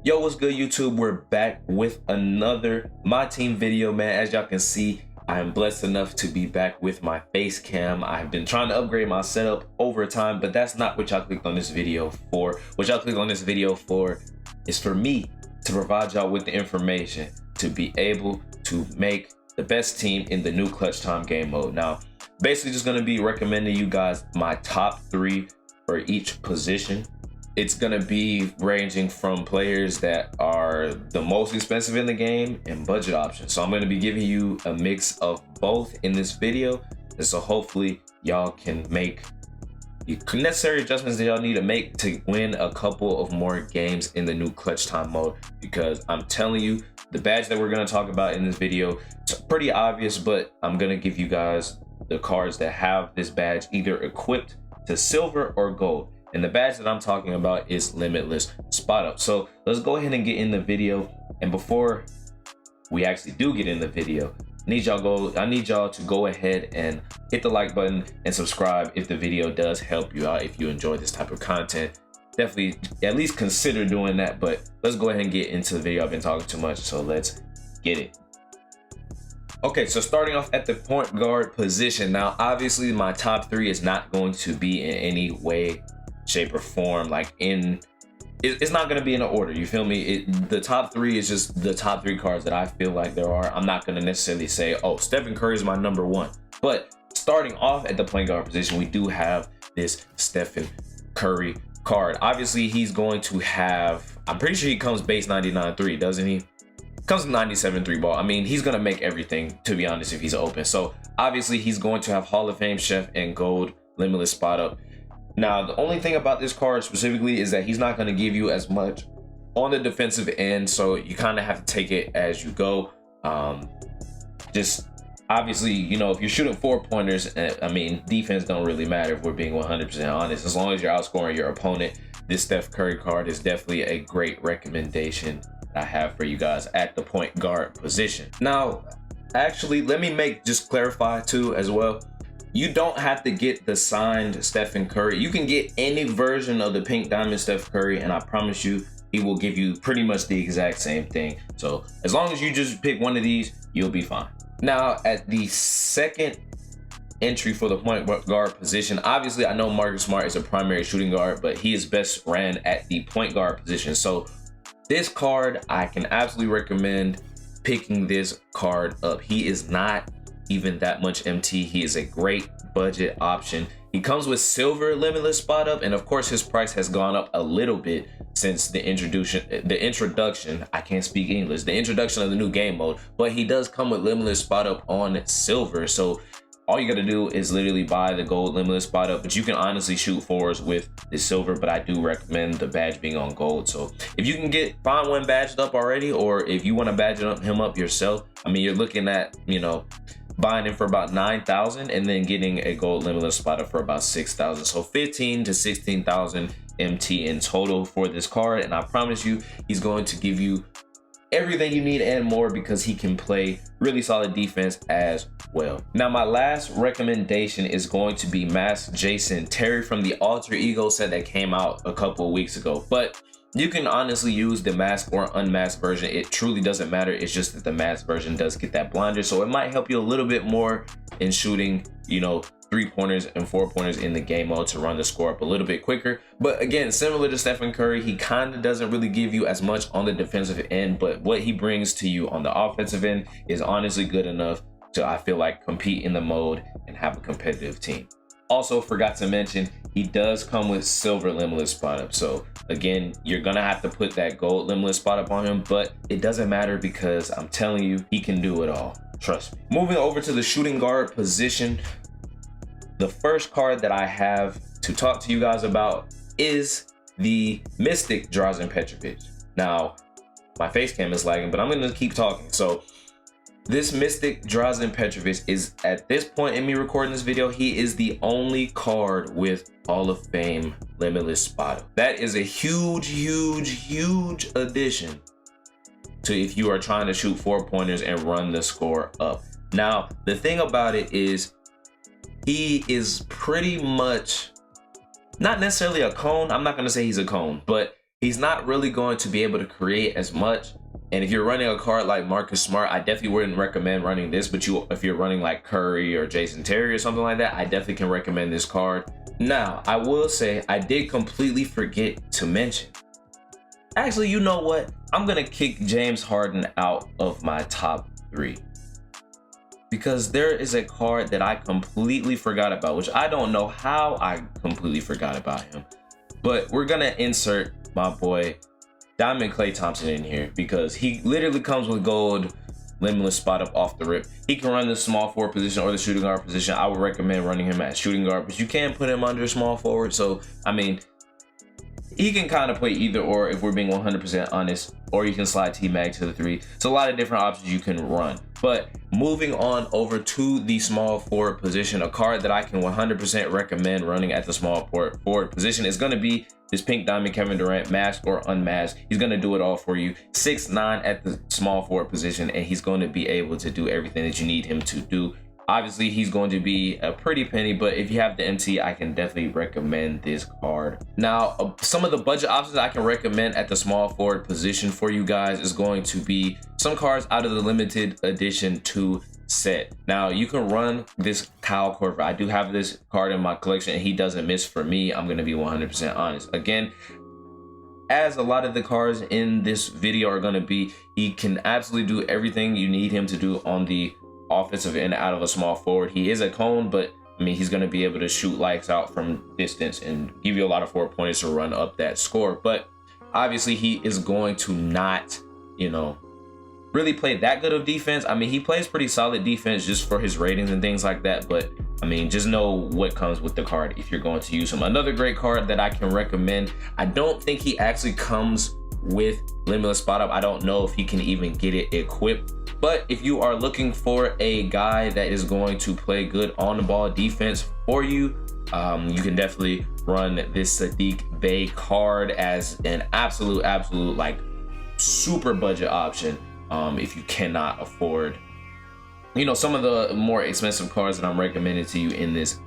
Yo, what's good, YouTube? We're back with another My Team video, man. As y'all can see, I am blessed enough to be back with my face cam. I've been trying to upgrade my setup over time, but that's not what y'all clicked on this video for. What y'all clicked on this video for is for me to provide y'all with the information to be able to make the best team in the new clutch time game mode. Now, basically just gonna be recommending you guys my top 3 for each position. It's gonna be ranging from players that are the most expensive in the game and budget options. So I'm gonna be giving you a mix of both in this video. And so hopefully y'all can make the necessary adjustments that y'all need to make to win a couple of more games in the new clutch time mode. Because I'm telling you, the badge that we're gonna talk about in this video, it's pretty obvious, but I'm gonna give you guys the cards that have this badge either equipped to silver or gold. And the badge that I'm talking about is Limitless Spot Up. So let's go ahead and get in the video. And before we actually do get in the video, I need y'all to go ahead and hit the like button and subscribe if the video does help you out. If you enjoy this type of content, definitely at least consider doing that. But let's go ahead and get into the video. I've been talking too much, so let's get it. Okay, so starting off at the point guard position. Now, obviously my top 3 is not going to be in any way, shape, or form it's not going to be in an order, you feel me? The top 3 is just the top 3 cards that I feel like there are. I'm not going to necessarily say, oh, Stephen Curry is my number 1, but starting off at the point guard position, we do have this Stephen Curry card. Obviously he's going to have, I'm pretty sure he comes base 99-3, doesn't he? Comes with 97-3 ball. I mean, he's gonna make everything, to be honest, if he's open. So obviously he's going to have Hall of Fame Chef and gold Limitless Spot Up. Now, the only thing about this card specifically is that he's not going to give you as much on the defensive end, so you kind of have to take it as you go. Just obviously, you know, if you're shooting 4-pointers, I mean, defense don't really matter if we're being 100% honest. As long as you're outscoring your opponent, this Steph Curry card is definitely a great recommendation I have for you guys at the point guard position. Now, actually, let me just clarify too as well. You don't have to get the signed Stephen Curry. You can get any version of the pink diamond Steph Curry, and I promise you, he will give you pretty much the exact same thing. So as long as you just pick one of these, you'll be fine. Now, at the second entry for the point guard position, obviously I know Marcus Smart is a primary shooting guard, but he is best ran at the point guard position. So this card, I can absolutely recommend picking this card up. He is not even that much MT. He is a great budget option. He comes with silver Limitless Spot Up, and of course his price has gone up a little bit since the introduction, I can't speak English, the introduction of the new game mode, but he does come with Limitless Spot Up on silver. So all you gotta do is literally buy the gold Limitless Spot Up, but you can honestly shoot 4s with the silver, but I do recommend the badge being on gold. So if you can find one badged up already, or if you want to badge him up yourself, I mean, you're looking at, you know, buying him for about 9,000 and then getting a gold Limitless Spot Up for about 6,000. So 15 to 16,000 MT in total for this card, and I promise you he's going to give you everything you need and more, because he can play really solid defense as well. Now, my last recommendation is going to be Mask Jason Terry from the Alter Ego set that came out a couple of weeks ago. But you can honestly use the mask or unmasked version. It truly doesn't matter. It's just that the masked version does get that blinder, so it might help you a little bit more in shooting, you know, 3-pointers and 4-pointers in the game mode to run the score up a little bit quicker. But again, similar to Stephen Curry, he kind of doesn't really give you as much on the defensive end, but what he brings to you on the offensive end is honestly good enough to, I feel like, compete in the mode and have a competitive team. Also, forgot to mention, he does come with silver Limitless Spot Up. So again, you're gonna have to put that gold Limitless Spot Up on him, but it doesn't matter because I'm telling you, he can do it all. Trust me. Moving over to the shooting guard position, the first card that I have to talk to you guys about is the Mystic Drazen Petrovic. Now, my face cam is lagging, but I'm gonna keep talking. So this Mystic Drazen Petrovic is, at this point in me recording this video, he is the only card with Hall of Fame Limitless Spot Up. That is a huge, huge, huge addition to if you are trying to shoot 4-pointers and run the score up. Now, the thing about it is, he is pretty much not necessarily a cone. I'm not going to say he's a cone, but he's not really going to be able to create as much. And if you're running a card like Marcus Smart, I definitely wouldn't recommend running this, but if you're running like Curry or Jason Terry or something like that, I definitely can recommend this card. Now, I will say I did completely forget to mention, actually, you know what? I'm gonna kick James Harden out of my top 3. Because there is a card that I completely forgot about, which I don't know how I completely forgot about him. But we're gonna insert my boy Diamond Klay Thompson in here because he literally comes with gold limitless spot up off the rip. He can run the small forward position or the shooting guard position. I would recommend running him at shooting guard, but you can put him under small forward. So, I mean, he can kind of play either or if we're being 100% honest, or you can slide T-Mag to the 3. So a lot of different options you can run. But moving on over to the small forward position, a card that I can 100% recommend running at the small forward position is going to be this pink diamond Kevin Durant, masked or unmasked. He's going to do it all for you. 6'9" at the small forward position, and he's going to be able to do everything that you need him to do. Obviously, he's going to be a pretty penny, but if you have the MT, I can definitely recommend this card. Now, some of the budget options I can recommend at the small forward position for you guys is going to be some cards out of the limited edition 2 set. Now, you can run this Kyle Korver. I do have this card in my collection, and he doesn't miss for me. I'm going to be 100% honest. Again, as a lot of the cards in this video are going to be, he can absolutely do everything you need him to do on the offensive end out of a small forward. He is a cone, but I mean, he's going to be able to shoot lights out from distance and give you a lot of 4-pointers to run up that score. But obviously, he is going to not, you know, really play that good of defense. I mean, he plays pretty solid defense just for his ratings and things like that. But I mean, just know what comes with the card if you're going to use him. Another great card that I can recommend. I don't think he actually comes with limitless spot up. I don't know if he can even get it equipped. But if you are looking for a guy that is going to play good on the ball defense for you, you can definitely run this Saddiq Bey card as an absolute like super budget option. If you cannot afford, you know, some of the more expensive cards that I'm recommending to you in this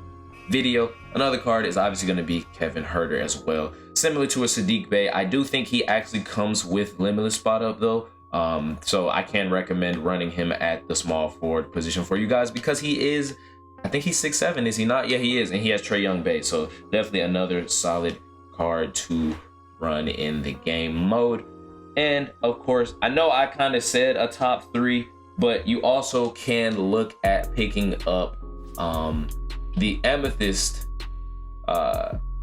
video. Another card is obviously going to be Kevin Huerter as well. Similar to a Saddiq Bey, I do think he actually comes with limitless spot up though. So I can recommend running him at the small forward position for you guys because he is, I think he's 6'7", is he not? Yeah, he is, and he has Trae Young base. So definitely another solid card to run in the game mode. And of course, I know I kind of said a top 3, but you also can look at picking up the Amethyst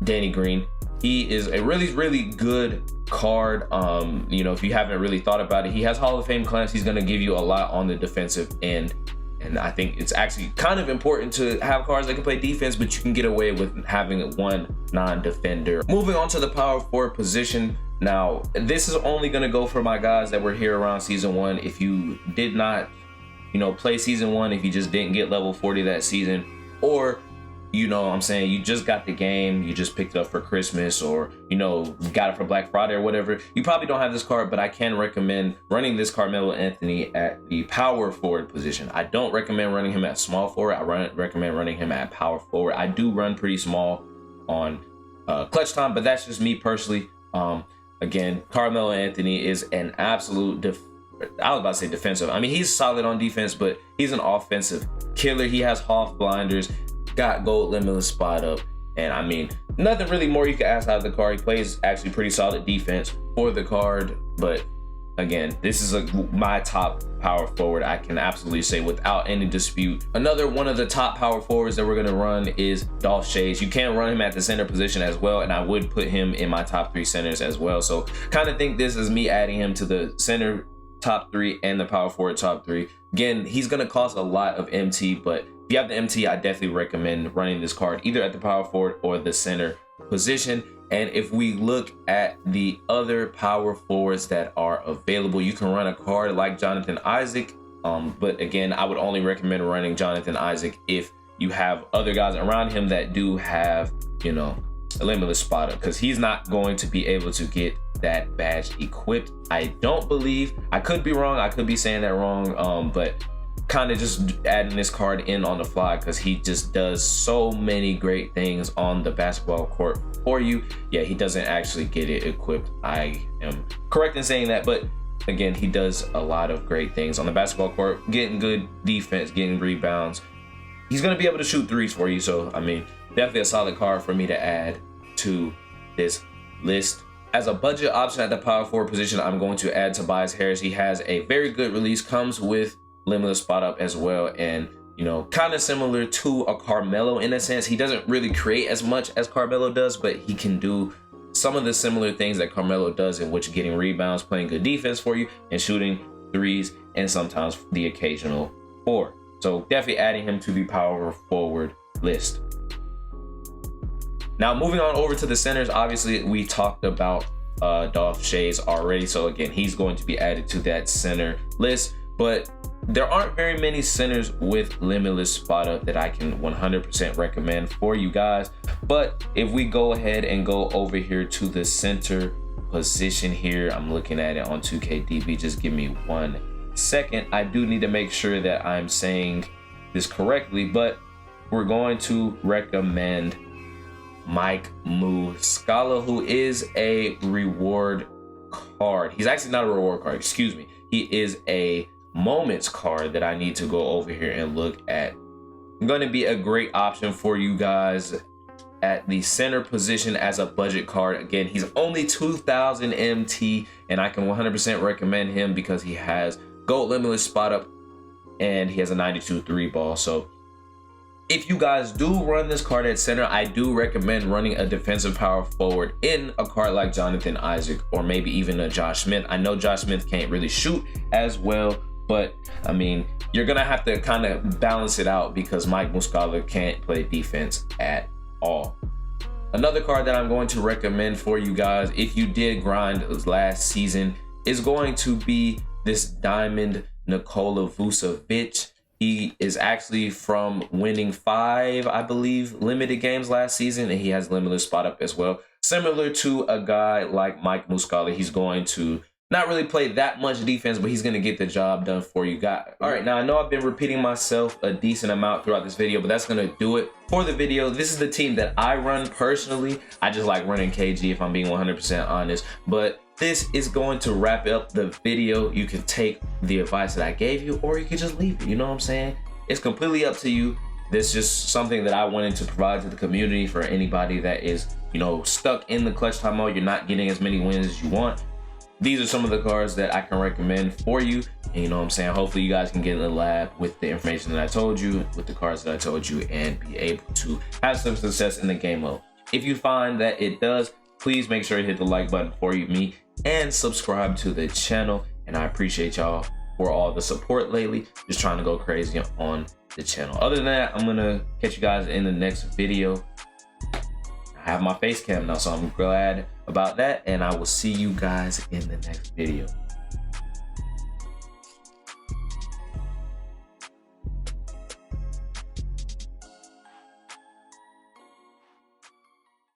Danny Green. He is a really good card. You know, if you haven't really thought about it, he has Hall of Fame clamps. He's going to give you a lot on the defensive end, and I think it's actually kind of important to have cards that can play defense, but you can get away with having one non-defender. Moving on to the power forward position. Now, this is only going to go for my guys that were here around season 1. If you did not, you know, play season 1, if you just didn't get level 40 that season, or, you know what I'm saying, you just got the game, you just picked it up for Christmas, or, you know, got it for Black Friday or whatever, you probably don't have this card, but I can recommend running this Carmelo Anthony at the power forward position. I don't recommend running him at small forward. I recommend running him at power forward. I do run pretty small on clutch time, but that's just me personally. Again, Carmelo Anthony is an absolute I was about to say defensive. I mean, he's solid on defense, but he's an offensive killer. He has Hoff blinders, got gold limitless spot up, and I mean, nothing really more you can ask out of the card. He plays actually pretty solid defense for the card, but again, this is my top power forward, I can absolutely say without any dispute. Another one of the top power forwards that we're going to run is Dolph Schayes. You can run him at the center position as well, and I would put him in my top 3 centers as well. So kind of think this is me adding him to the center top 3 and the power forward top 3. Again, he's going to cost a lot of MT, but if you have the MT, I definitely recommend running this card either at the power forward or the center position. And if we look at the other power forwards that are available, you can run a card like Jonathan Isaac. But again, I would only recommend running Jonathan Isaac if you have other guys around him that do have, you know, a limitless spot up, because he's not going to be able to get that badge equipped. I don't believe, I could be wrong, I could be saying that wrong, but kind of just adding this card in on the fly because he just does so many great things on the basketball court for you. Yeah, he doesn't actually get it equipped. I am correct in saying that, but again, he does a lot of great things on the basketball court, getting good defense, getting rebounds. He's going to be able to shoot threes for you. So, I mean, definitely a solid card for me to add to this list. As a budget option at the power forward position, I'm going to add Tobias Harris. He has a very good release, comes with limitless spot up as well, and you know, kind of similar to a Carmelo in a sense. He doesn't really create as much as Carmelo does, but he can do some of the similar things that Carmelo does, in which getting rebounds, playing good defense for you, and shooting threes, and sometimes the occasional four. So definitely adding him to the power forward list. Now moving on over to the centers, obviously we talked about Dolph Schayes already, so again, he's going to be added to that center list. But there aren't very many centers with limitless spot up that I can 100% recommend for you guys. But if we go ahead and go over here to the center position here, I'm looking at it on 2KDB. Just give me 1 second. I do need to make sure that I'm saying this correctly, but we're going to recommend Mike Muscala, who is a reward card. He's actually not a reward card, excuse me. He is a moments card that I need to go over here and look at. Going to be a great option for you guys at the center position as a budget card. Again, he's only 2,000 MT, and I can 100% recommend him because he has gold limitless spot up and he has a 92 3 ball. So if you guys do run this card at center, I do recommend running a defensive power forward in a card like Jonathan Isaac, or maybe even a Josh Smith. I know Josh Smith can't really shoot as well, but I mean, you're gonna have to kind of balance it out because Mike Muscala can't play defense at all. Another card that I'm going to recommend for you guys, if you did grind last season, is going to be this Diamond Nikola Vucevic. He is actually from winning 5, I believe, limited games last season, and he has limitless spot up as well. Similar to a guy like Mike Muscala, he's going to not really play that much defense, but he's going to get the job done for you guys. All right, now I know I've been repeating myself a decent amount throughout this video, but that's going to do it for the video. This is the team that I run personally. I just like running KG, if I'm being 100% honest, but this is going to wrap up the video. You can take the advice that I gave you, or you can just leave it. You know what I'm saying? It's completely up to you. This is just something that I wanted to provide to the community for anybody that is, you know, stuck in the clutch time mode. You're not getting as many wins as you want. These are some of the cards that I can recommend for you. And you know what I'm saying? Hopefully you guys can get in the lab with the information that I told you, with the cards that I told you, and be able to have some success in the game mode. If you find that it does, please make sure to hit the like button for me and subscribe to the channel. And I appreciate y'all for all the support lately. Just trying to go crazy on the channel. Other than that, I'm gonna catch you guys in the next video. I have my face cam now, so I'm glad about that, and I will see you guys in the next video.